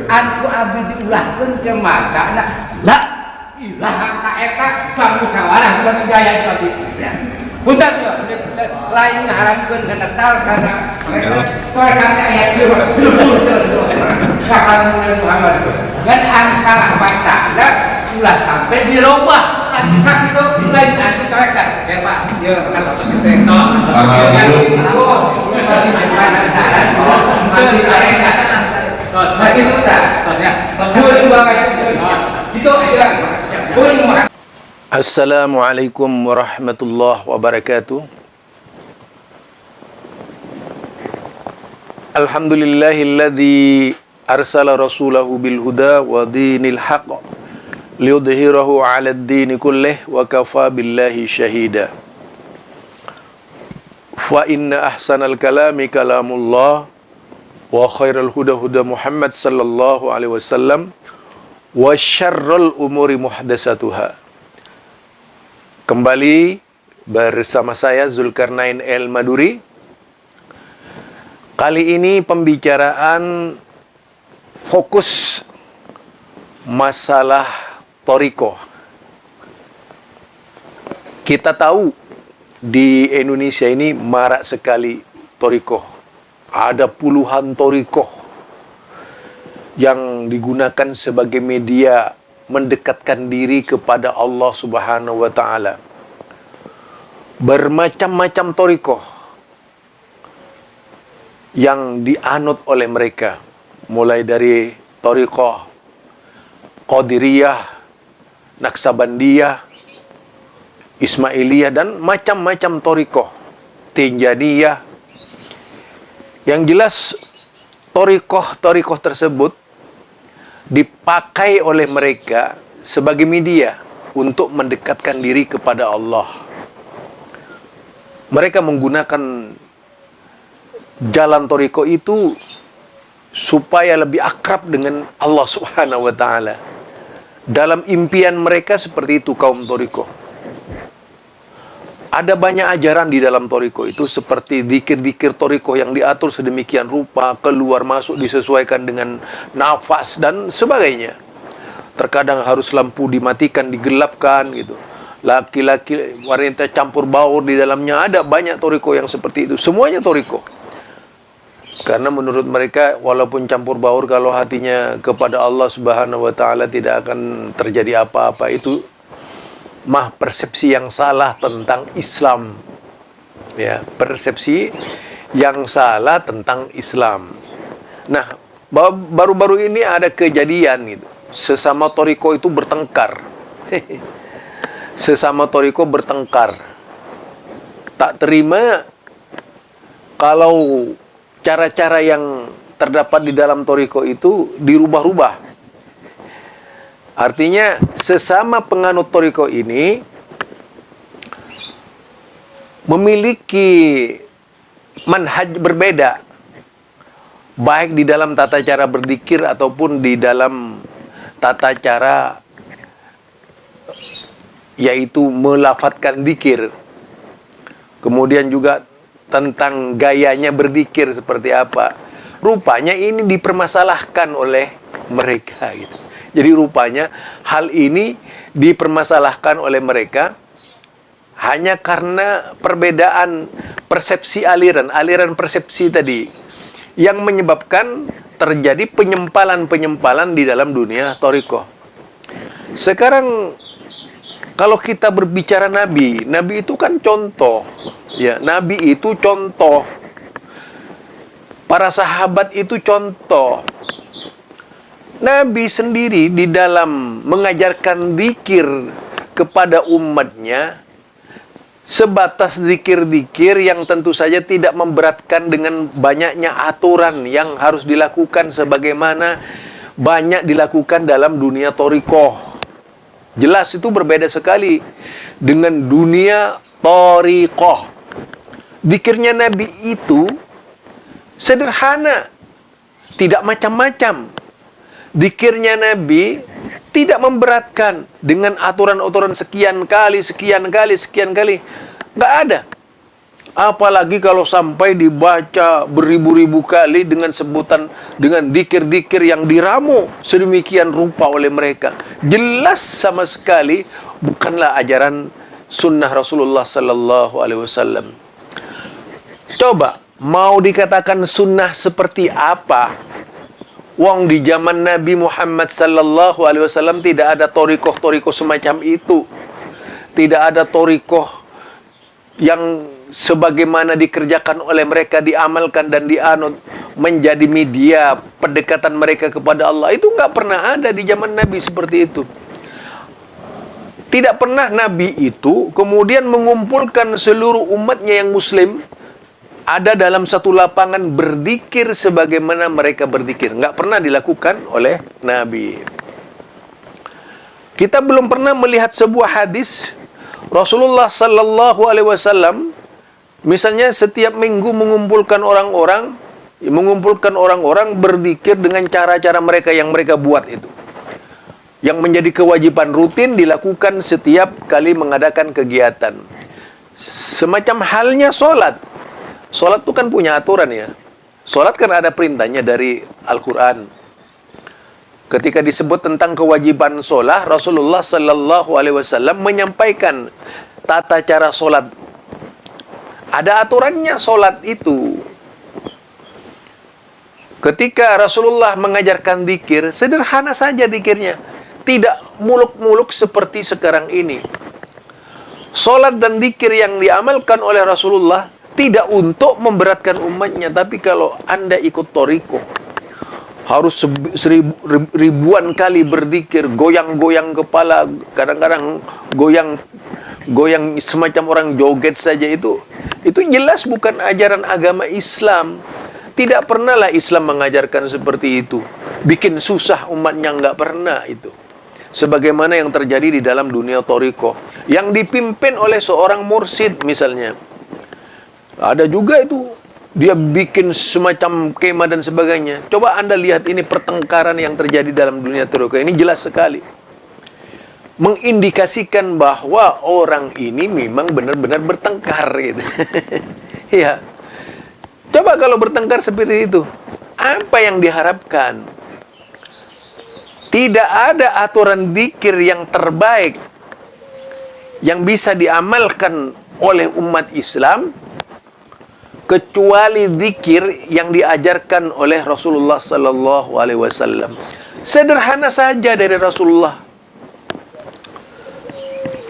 Anku abdi diulahkeun ke mata la ilaha ta eta samusyawarah bukan gaya tadi. Punten lain ngaharamkeun kana tal kana kana ayat Muhammad. Dan angkara baca ulah sampai dirubah sak itu lain anti tarekat ya Pak ya kan atus teh tos masih ada saran anti tarekat tos itu dah tos ya tos itu aja. Assalamualaikum warahmatullahi wabarakatuh. Alhamdulillahilladzi arsala rasulahu bil huda wa dinil haqq liyudhhirahu 'ala ad-din kullih wa kafa billahi shahida. Fa inna ahsanal kalami kalamullah wa khairal huda huda Muhammad sallallahu alaihi wasallam wa syarrul umuri muhdatsatuha. Kembali bersama saya Zulkarnain El Maduri. Kali ini pembicaraan fokus masalah thariqah. Kita tahu di Indonesia ini marak sekali thariqah. Ada puluhan thariqah yang digunakan sebagai media mendekatkan diri kepada Allah Subhanahu wa taala. Bermacam-macam thariqah yang dianut oleh mereka, mulai dari thariqah Qadiriyah, Naksabandiyah, Ismailiyah, dan macam-macam thariqah, Tijaniyah. Yang jelas thariqah tersebut dipakai oleh mereka sebagai media untuk mendekatkan diri kepada Allah. Mereka menggunakan jalan thariqah itu supaya lebih akrab dengan Allah Subhanahu wa taala. Dalam impian mereka seperti itu kaum thariqah. Ada banyak ajaran di dalam thariqah itu, seperti zikir-zikir thariqah yang diatur sedemikian rupa, keluar masuk disesuaikan dengan nafas dan sebagainya. Terkadang harus lampu dimatikan, digelapkan gitu. Laki-laki, wanita campur baur di dalamnya, ada banyak thariqah yang seperti itu. Semuanya thariqah. Karena menurut mereka walaupun campur baur, kalau hatinya kepada Allah Subhanahu wa taala tidak akan terjadi apa-apa. Itu mah persepsi yang salah tentang Islam. Ya, persepsi yang salah tentang Islam. Nah, baru-baru ini ada kejadian gitu. Sesama thariqah itu bertengkar. Sesama thariqah bertengkar. Tak terima kalau cara-cara yang terdapat di dalam thariqah itu dirubah-rubah. Artinya sesama penganut thariqah ini memiliki manhaj berbeda, baik di dalam tata cara berzikir ataupun di dalam tata cara yaitu melafadzkan zikir. Kemudian juga tentang gayanya berzikir seperti apa. Rupanya ini dipermasalahkan oleh mereka gitu. Jadi rupanya hal ini dipermasalahkan oleh mereka hanya karena perbedaan persepsi aliran persepsi tadi yang menyebabkan terjadi penyempalan-penyempalan di dalam dunia thariqah. Sekarang kalau kita berbicara Nabi itu kan contoh. Ya, Nabi itu contoh. Para sahabat itu contoh. Nabi sendiri di dalam mengajarkan zikir kepada umatnya sebatas zikir-zikir yang tentu saja tidak memberatkan dengan banyaknya aturan yang harus dilakukan sebagaimana banyak dilakukan dalam dunia thariqah. Jelas itu berbeda sekali dengan dunia thariqah. Zikirnya Nabi itu sederhana, tidak macam-macam. Zikirnya Nabi tidak memberatkan dengan aturan-aturan sekian kali. Nggak ada. Apalagi kalau sampai dibaca beribu-ribu kali dengan sebutan, dengan dikir-dikir yang diramu sedemikian rupa oleh mereka. Jelas sama sekali bukanlah ajaran sunnah Rasulullah sallallahu alaihi wasallam. Coba mau dikatakan sunnah seperti apa? Wong di zaman Nabi Muhammad sallallahu alaihi wasallam tidak ada torikoh-torikoh semacam itu. Tidak ada torikoh yang sebagaimana dikerjakan oleh mereka, diamalkan dan dianut menjadi media pendekatan mereka kepada Allah. Itu nggak pernah ada di zaman Nabi seperti itu. Tidak pernah Nabi itu kemudian mengumpulkan seluruh umatnya yang muslim ada dalam satu lapangan berzikir sebagaimana mereka berzikir. Nggak pernah dilakukan oleh Nabi. Kita belum pernah melihat sebuah hadis Rasulullah sallallahu alaihi wasallam misalnya setiap minggu mengumpulkan orang-orang berzikir dengan cara-cara mereka yang mereka buat itu. Yang menjadi kewajiban rutin dilakukan setiap kali mengadakan kegiatan. Semacam halnya sholat. Sholat itu kan punya aturan ya. Sholat kan ada perintahnya dari Al-Quran. Ketika disebut tentang kewajiban sholat, Rasulullah sallallahu alaihi wasallam menyampaikan tata cara sholat. Ada aturannya sholat itu. Ketika Rasulullah mengajarkan zikir, sederhana saja zikirnya. Tidak muluk-muluk seperti sekarang ini. Sholat dan zikir yang diamalkan oleh Rasulullah tidak untuk memberatkan umatnya. Tapi kalau Anda ikut toriko, harus ribuan kali berzikir, goyang-goyang kepala, kadang-kadang goyang semacam orang joget saja, itu jelas bukan ajaran agama Islam. Tidak pernahlah Islam mengajarkan seperti itu. Bikin susah umatnya, nggak pernah itu. Sebagaimana yang terjadi di dalam dunia toriko, yang dipimpin oleh seorang mursyid misalnya. Ada juga itu, dia bikin semacam kemah dan sebagainya. Coba Anda lihat ini pertengkaran yang terjadi dalam dunia toriko. Ini jelas sekali mengindikasikan bahwa orang ini memang benar-benar bertengkar gitu. Ya. Coba kalau bertengkar seperti itu, apa yang diharapkan? Tidak ada aturan zikir yang terbaik yang bisa diamalkan oleh umat Islam kecuali zikir yang diajarkan oleh Rasulullah sallallahu alaihi wasallam. Sederhana saja dari Rasulullah.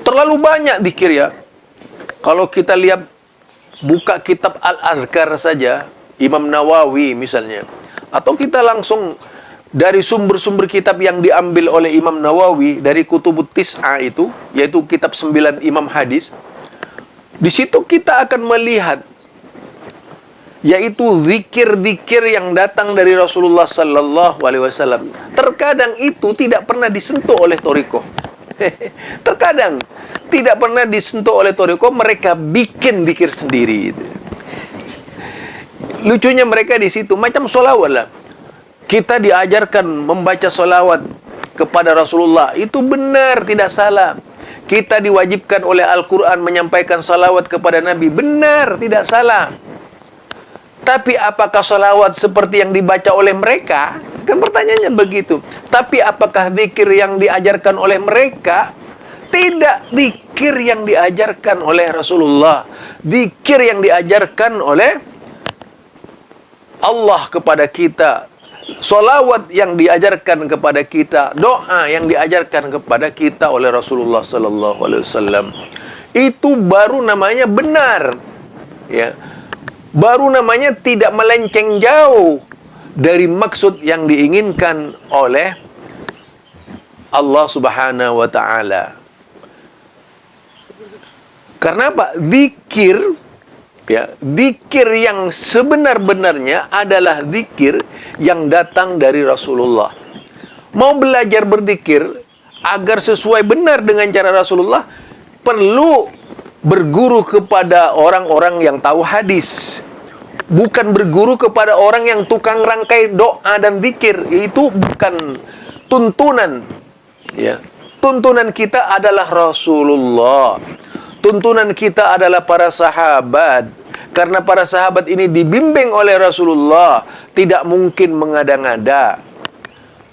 Terlalu banyak zikir ya. Kalau kita lihat, buka kitab Al-Azkar saja, Imam Nawawi misalnya, atau kita langsung dari sumber-sumber kitab yang diambil oleh Imam Nawawi dari Kutubut Tis'a itu, yaitu kitab 9 Imam Hadis. Di situ kita akan melihat yaitu zikir-zikir yang datang dari Rasulullah sallallahu alaihi wasallam. Terkadang itu tidak pernah disentuh oleh toriko. Terkadang tidak pernah disentuh oleh toriko, mereka bikin zikir sendiri. Lucunya mereka di situ macam sholawat lah. Kita diajarkan membaca sholawat kepada Rasulullah, itu benar, tidak salah. Kita diwajibkan oleh Al-Quran menyampaikan sholawat kepada Nabi, benar, tidak salah. Tapi apakah sholawat seperti yang dibaca oleh mereka? Kan pertanyaannya begitu. Tapi apakah zikir yang diajarkan oleh mereka? Tidak. Zikir yang diajarkan oleh Rasulullah, zikir yang diajarkan oleh Allah kepada kita, sholawat yang diajarkan kepada kita, doa yang diajarkan kepada kita oleh Rasulullah sallallahu alaihi wasallam. Itu baru namanya benar. Ya. Baru namanya tidak melenceng jauh dari maksud yang diinginkan oleh Allah Subhanahu wa taala. Karena apa? Zikir, ya, zikir yang sebenar-benarnya adalah zikir yang datang dari Rasulullah. Mau belajar berzikir agar sesuai benar dengan cara Rasulullah, perlu berguru kepada orang-orang yang tahu hadis. Bukan berguru kepada orang yang tukang rangkai doa dan zikir. Itu bukan tuntunan. Ya. Tuntunan kita adalah Rasulullah. Tuntunan kita adalah para sahabat. Karena para sahabat ini dibimbing oleh Rasulullah, tidak mungkin mengada-ngada.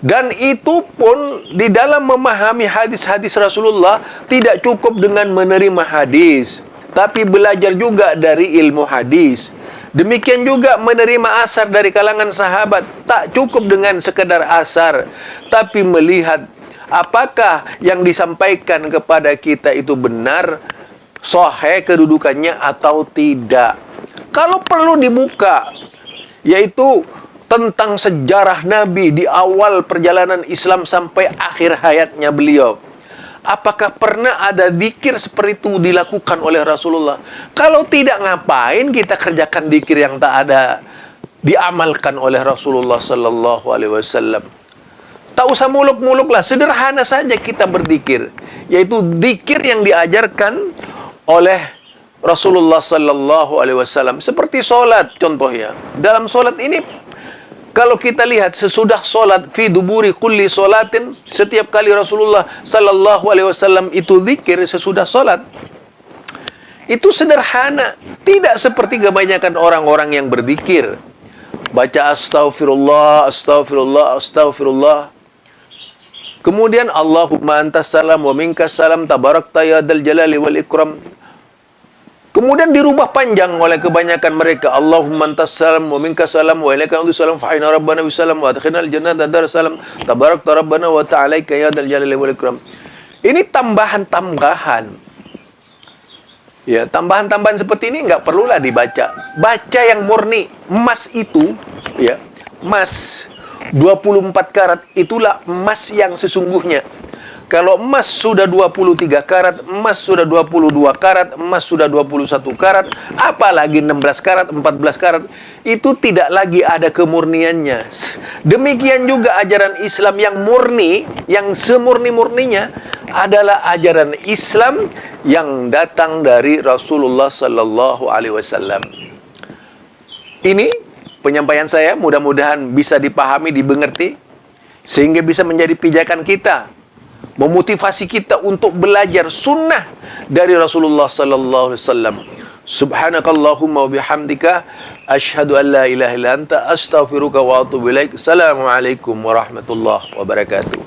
Dan itu pun di dalam memahami hadis-hadis Rasulullah tidak cukup dengan menerima hadis, tapi belajar juga dari ilmu hadis. Demikian juga menerima asar dari kalangan sahabat, tak cukup dengan sekedar asar, tapi melihat apakah yang disampaikan kepada kita itu benar, sahih kedudukannya atau tidak. Kalau perlu dibuka, yaitu tentang sejarah Nabi di awal perjalanan Islam sampai akhir hayatnya beliau. Apakah pernah ada zikir seperti itu dilakukan oleh Rasulullah? Kalau tidak, ngapain kita kerjakan zikir yang tak ada diamalkan oleh Rasulullah sallallahu alaihi wasallam? Tak usah muluk-muluk lah, sederhana saja kita berzikir, yaitu zikir yang diajarkan oleh Rasulullah sallallahu alaihi wasallam. Seperti solat contohnya. Dalam solat ini, kalau kita lihat sesudah solat, fi duburi kulli solatin, setiap kali Rasulullah sallallahu alaihi wasallam itu zikir sesudah solat. Itu sederhana, tidak seperti kebanyakan orang-orang yang berzikir. Baca astaghfirullah, astaghfirullah, astaghfirullah. Kemudian Allahumma antas salam wa minkas salam tabarakta ya dzal jalali wal ikram. Kemudian dirubah panjang oleh kebanyakan mereka. Allahumma antas salam wa minkas salam wa ilaika salam fa inna rabbana bisalam wa adkhilnal jannata dar salam tabarakta rabbana wa ta'alaika ya dzal jalali wal ikram. Ini tambahan-tambahan. Ya, tambahan-tambahan seperti ini enggak perlulah dibaca. Baca yang murni. Emas itu, ya, emas 24 karat itulah emas yang sesungguhnya. Kalau emas sudah 23 karat, emas sudah 22 karat, emas sudah 21 karat, apalagi 16 karat, 14 karat, itu tidak lagi ada kemurniannya. Demikian juga ajaran Islam yang murni, yang semurni-murninya adalah ajaran Islam yang datang dari Rasulullah sallallahu alaihi wasallam. Ini penyampaian saya, mudah-mudahan bisa dipahami, dimengerti, sehingga bisa menjadi pijakan kita, memotivasi kita untuk belajar sunnah dari Rasulullah sallallahu alaihi wasallam. Subhanakallahumma wa bihamdika asyhadu an la ilaha illa anta astaghfiruka wa atubu ilaik. Assalamualaikum warahmatullahi wabarakatuh.